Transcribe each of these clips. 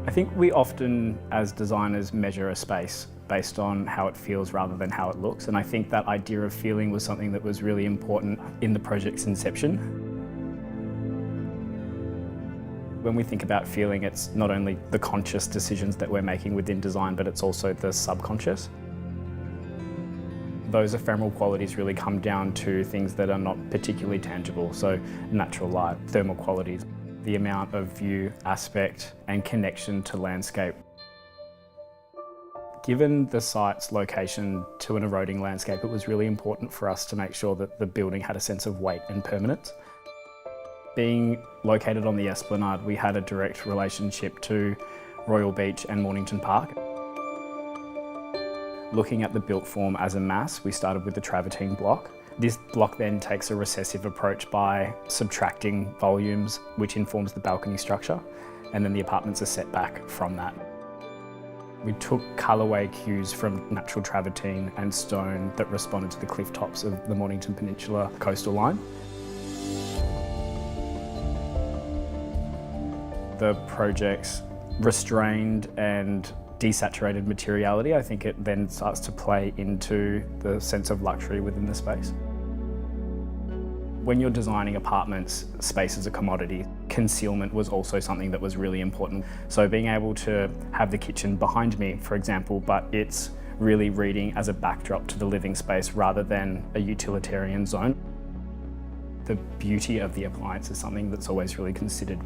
I think we often, as designers, measure a space based on how it feels rather than how it looks. And I think that idea of feeling was something that was really important in the project's inception. When we think about feeling, it's not only the conscious decisions that we're making within design, but it's also the subconscious. Those ephemeral qualities really come down to things that are not particularly tangible, so natural light, thermal qualities, the amount of view, aspect and connection to landscape. Given the site's location to an eroding landscape, it was really important for us to make sure that the building had a sense of weight and permanence. Being located on the Esplanade, we had a direct relationship to Royal Beach and Mornington Park. Looking at the built form as a mass, we started with the travertine block. This block then takes a recessive approach by subtracting volumes, which informs the balcony structure, and then the apartments are set back from that. We took colourway cues from natural travertine and stone that responded to the cliff tops of the Mornington Peninsula coastal line. The project's restrained and desaturated materiality, I think it then starts to play into the sense of luxury within the space. When you're designing apartments, space is a commodity. Concealment was also something that was really important. So being able to have the kitchen behind me, for example, but it's really reading as a backdrop to the living space rather than a utilitarian zone. The beauty of the appliance is something that's always really considered.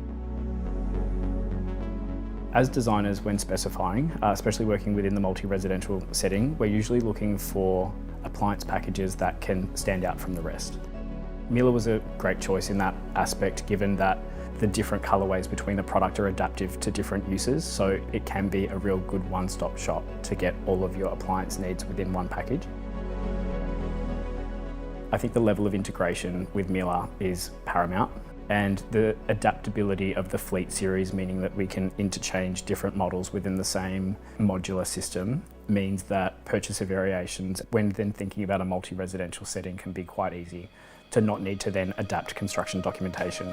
As designers, when specifying, especially working within the multi-residential setting, we're usually looking for appliance packages that can stand out from the rest. Miele was a great choice in that aspect, given that the different colourways between the product are adaptive to different uses, so it can be a real good one-stop shop to get all of your appliance needs within one package. I think the level of integration with Miele is paramount. And the adaptability of the Fleet series, meaning that we can interchange different models within the same modular system, means that purchaser variations, when then thinking about a multi-residential setting, can be quite easy to not need to then adapt construction documentation.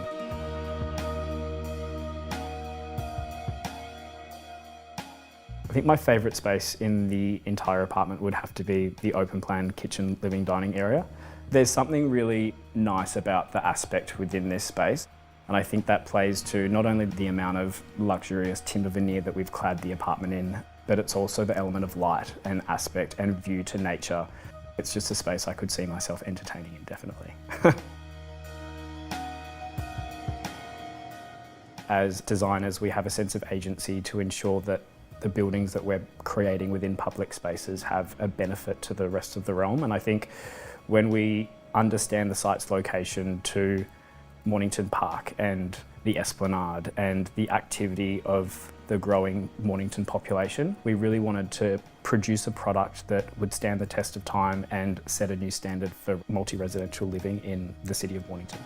I think my favourite space in the entire apartment would have to be the open plan kitchen, living, dining area. There's something really nice about the aspect within this space, and I think that plays to not only the amount of luxurious timber veneer that we've clad the apartment in, but it's also the element of light and aspect and view to nature. It's just a space I could see myself entertaining in, definitely. As designers, we have a sense of agency to ensure that the buildings that we're creating within public spaces have a benefit to the rest of the realm, and I think when we understand the site's location to Mornington Park and the Esplanade and the activity of the growing Mornington population, we really wanted to produce a product that would stand the test of time and set a new standard for multi-residential living in the city of Mornington.